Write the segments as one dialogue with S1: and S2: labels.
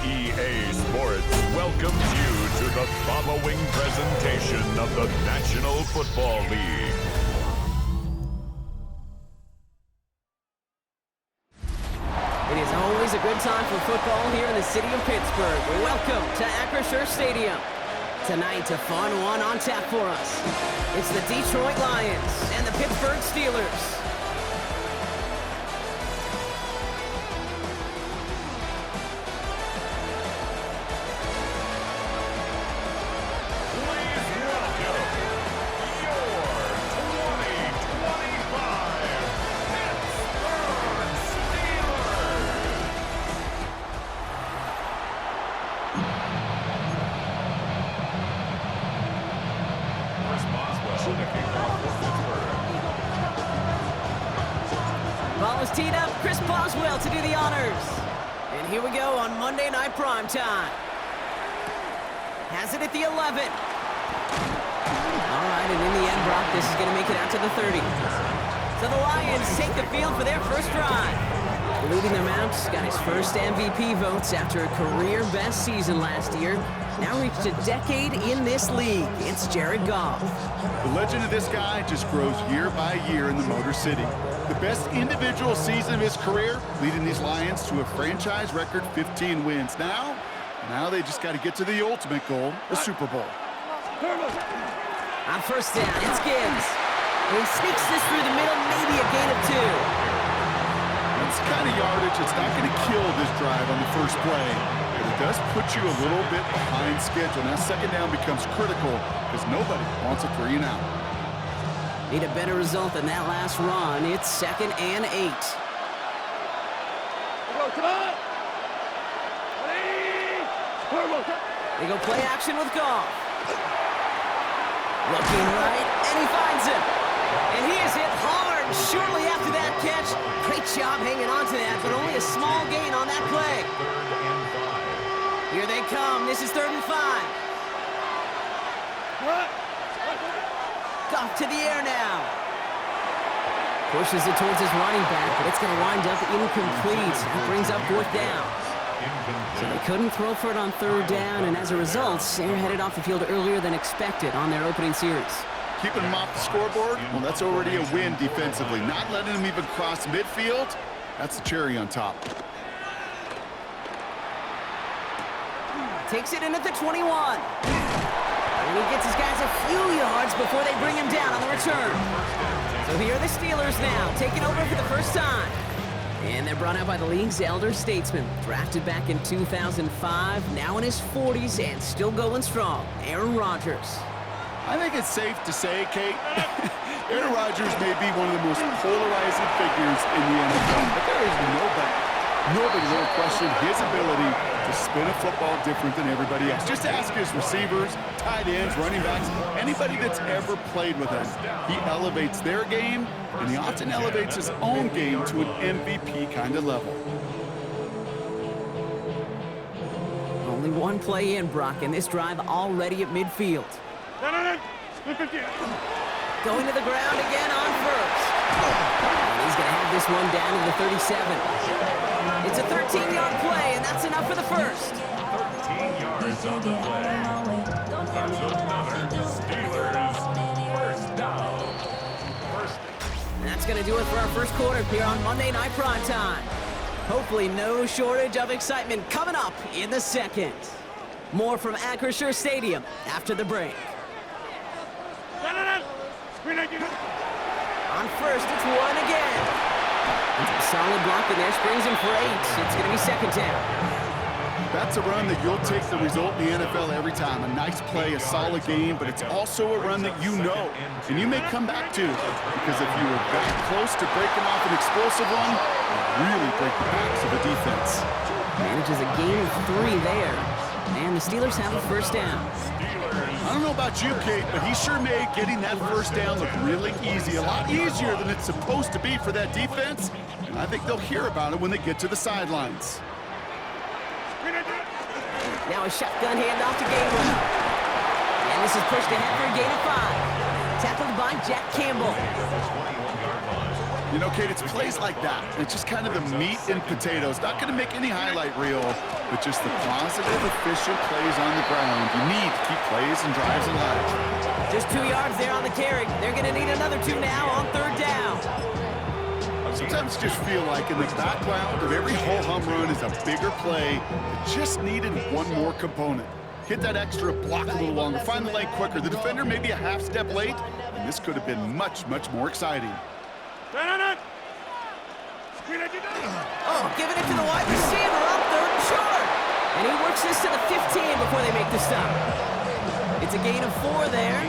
S1: EA Sports welcomes you to the following presentation of the National Football League.
S2: It is always a good time for football here in the city of Pittsburgh. Welcome to Acrisure Stadium. Tonight, a fun one on tap for us. It's the Detroit Lions and the Pittsburgh Steelers. Ball is teed up. Chris Boswell to do the honors. And here we go on Monday Night Primetime. Has it at the 11. All right, and in the end, Brock, this is going to make it out to the 30. So the Lions take the field for their first drive. Leading them out, got his first MVP votes after a career-best season last year. Now reached a decade in this league. It's Jared Goff.
S3: The legend of this guy just grows year by year in the Motor City. The best individual season of his career, leading these Lions to a franchise record 15 wins. Now they just got to get to the ultimate goal, the Super Bowl.
S2: On first down, it's Gibbs. And he sneaks this through the middle, maybe a gain of 2.
S3: That's the kind of yardage that's not going to kill this drive on the first play. But it does put you a little bit behind schedule. Now second down becomes critical because nobody wants a 3 and out.
S2: Need a better result than that last run. It's 2nd and 8. They go play action with Goff. Looking right, and he finds him. And he is hit hard shortly after that catch. Great job hanging on to that, but only a small gain on that play. Here they come. This is 3rd and 5. Goff to the air now. Pushes it towards his running back, but it's going to wind up incomplete. That brings up 4th down. So they couldn't throw for it on 3rd down, and as a result, they're headed off the field earlier than expected on their opening series.
S3: Keeping them off the scoreboard, well, that's already a win defensively. Not letting them even cross midfield, that's the cherry on top.
S2: Takes it in at the 21. And he gets his guys a few yards before they bring him down on the return. So here are the Steelers now, taking over for the first time. And they're brought out by the league's elder statesman. Drafted back in 2005, now in his 40s and still going strong. Aaron Rodgers.
S3: I think it's safe to say, Kate, Aaron Rodgers may be one of the most polarizing figures in the NFL, but there is nobody will question his ability to spin a football different than everybody else. Just ask his receivers, tight ends, running backs, anybody that's ever played with him. He elevates their game, and he often elevates his own game to an MVP kind of level.
S2: Only one play in, Brock, and this drive already at midfield. Going to the ground again on first. And he's going to have this one down to the 37. It's a 13-yard play, and that's enough for the first.
S1: 13 yards on the play. That's another Steelers first down.
S2: And that's going to do it for our first quarter here on Monday Night Primetime. Hopefully no shortage of excitement coming up in the second. More from Acrisure Stadium after the break. On first, it's 1 again. Solid block in there, springs him for 8. It's going to be 2nd down.
S3: That's a run that you'll take the result in the NFL every time. A nice play, a solid game, but it's also a run that you know, and you may come back to, because if you were that close to breaking off an explosive one, you really break the backs of the defense.
S2: Manages a gain of 3 there, and the Steelers have a first down.
S3: I don't know about you, Kate, but he sure made getting that first down look really easy. A lot easier than it's supposed to be for that defense. And I think they'll hear about it when they get to the sidelines.
S2: Now a shotgun handoff to Gainwell. And this is pushed ahead for a gain of 5. Tackled by Jack Campbell.
S3: You know, Kate, it's plays like that. It's just kind of the meat and potatoes. Not going to make any highlight reel, but just the positive, efficient plays on the ground. You need to keep plays and drives alive.
S2: Just 2 yards there on the carry. They're going to need another 2 now on third down.
S3: Sometimes just feel like in the background of every ho-hum run is a bigger play that just needed one more component. Hit that extra block a little longer, find the lane quicker. The defender may be a half step late, and this could have been much, much more exciting.
S2: Oh, giving it to the wide receiver on third and short. And he works this to the 15 before they make the stop. It's a gain of 4 there.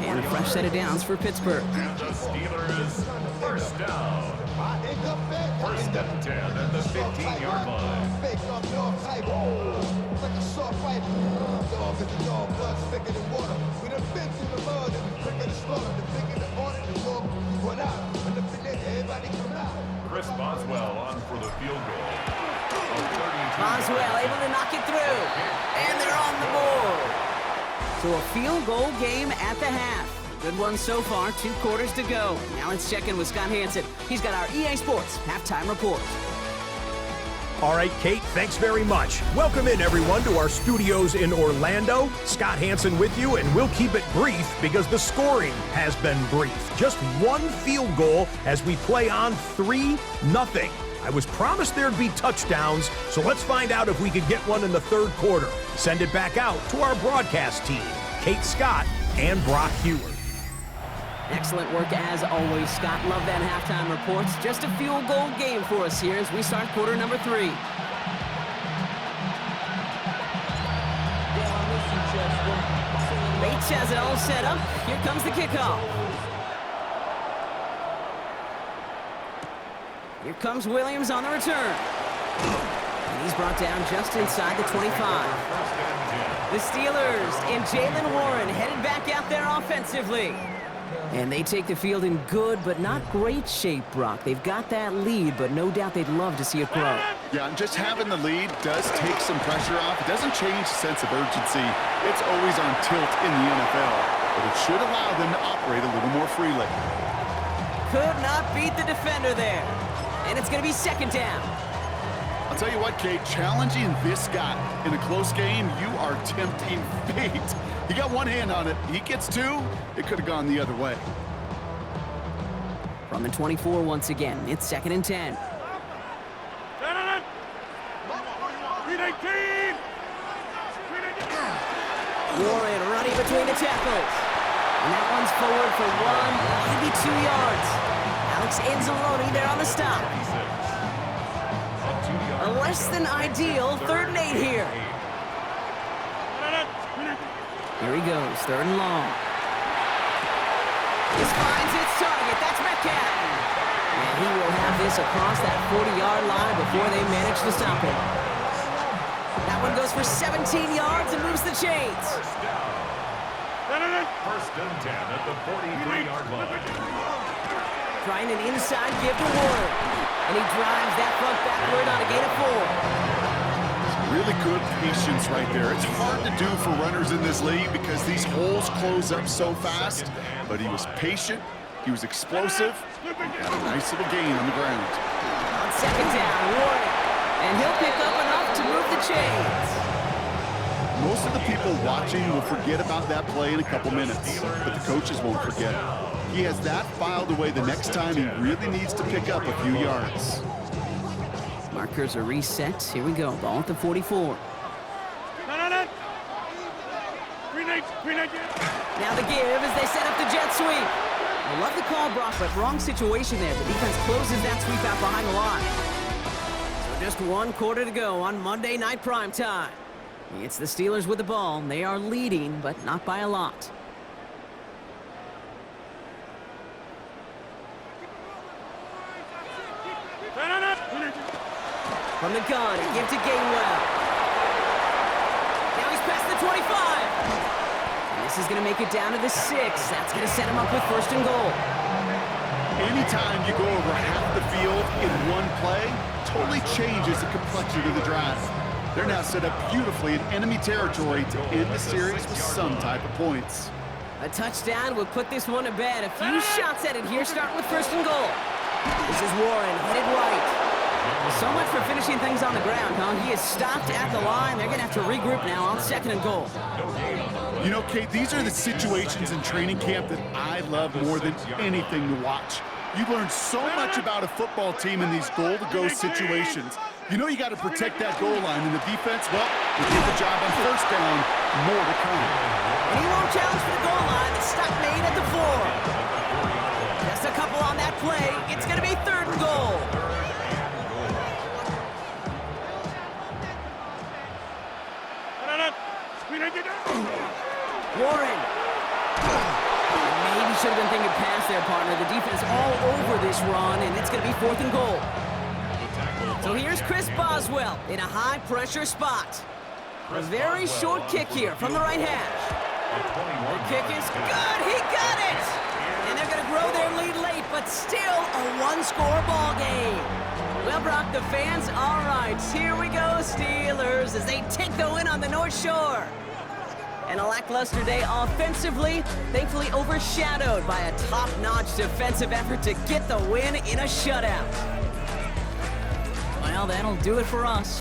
S2: And a fresh set of downs for Pittsburgh.
S1: And the Steelers, first down. First and 10 at the 15-yard line. Chris Boswell on for the field goal.
S2: Boswell able to knock it through. And they're on the board. So a field goal game at the half. Good one so far, 2 quarters to go. Now let's check in with Scott Hansen. He's got our EA Sports halftime report.
S4: All right, Kate, thanks very much. Welcome in, everyone, to our studios in Orlando. Scott Hansen with you, and we'll keep it brief because the scoring has been brief. Just 1 field goal as we play on 3-0. I was promised there'd be touchdowns, so let's find out if we could get one in the third quarter. Send it back out to our broadcast team, Kate Scott and Brock Hewer.
S2: Excellent work as always, Scott. Love that halftime reports. Just a field goal game for us here as we start quarter number 3. Bates has it all set up. Here comes the kickoff. Here comes Williams on the return. And he's brought down just inside the 25. The Steelers and Jaylen Warren headed back out there offensively. And they take the field in good but not great shape, Brock. They've got that lead, but no doubt they'd love to see it grow.
S3: Yeah, and just having the lead does take some pressure off. It doesn't change the sense of urgency. It's always on tilt in the NFL, but it should allow them to operate a little more freely.
S2: Could not beat the defender there. And it's going to be second down.
S3: I'll tell you what, Kate, challenging this guy in a close game, you are tempting fate. He got one hand on it. He gets 2. It could have gone the other way.
S2: From the 24 once again, it's second and 10. Warren running between the tackles. And that one's forward for 1, maybe 2 yards. Alex Anzalone there on the stop. A less than ideal 3rd and 8 here. Here he goes, 3rd and long. This finds its target. That's Metcalf. And he will have this across that 40-yard line before they manage to stop him. That one goes for 17 yards and moves the chains.
S1: First and 10 at the 43-yard line.
S2: Trying an inside give to Warren. And he drives that front backward on a gain of 4.
S3: Really good patience right there. It's hard to do for runners in this league because these holes close up so fast. But he was patient, he was explosive, and got a nice little gain on the ground.
S2: On second down, Warren. And he'll pick up enough to move the chains.
S3: Most of the people watching will forget about that play in a couple minutes, but the coaches won't forget. He has that filed away the next time he really needs to pick up a few yards.
S2: Markers are reset. Here we go. Ball at the 44. Now the give as they set up the jet sweep. I love the call, Brock, but wrong situation there. The defense closes that sweep out behind the line. So just 1 quarter to go on Monday Night Prime Time. It's the Steelers with the ball. They are leading, but not by a lot. From the gun, a give to Gainwell. Now he's past the 25. And this is going to make it down to the 6. That's going to set him up with 1st and goal.
S3: Anytime you go over half the field in one play, totally changes the complexion of the drive. They're now set up beautifully in enemy territory to end the series with some type of points.
S2: A touchdown will put this one to bed. A few shots at it here, starting with 1st and goal. This is Warren, headed right. So much for finishing things on the ground, huh? He is stopped at the line. They're going to have to regroup now on 2nd and goal.
S3: You know, Kate, these are the situations in training camp that I love more than anything to watch. You learn so much about a football team in these goal-to-go situations. You know you got to protect that goal line, and the defense, well, they did the job on 1st down. More to come.
S2: And he won't challenge for the goal line. The stop made at the 4. Just a couple on that play. It's going to be 3rd and goal. Warren. Maybe should have been thinking pass there, partner. The defense all over this run, and it's going to be 4th and goal. So here's Chris Boswell in a high-pressure spot. A very short kick here from the right hash. The kick is good. He got it! And they're going to grow their lead late, but still a one-score ball game. Well, Brock, the fans, all right, here we go, Steelers, as they take the win on the North Shore. And a lackluster day offensively, thankfully overshadowed by a top-notch defensive effort to get the win in a shutout. Well, that'll do it for us.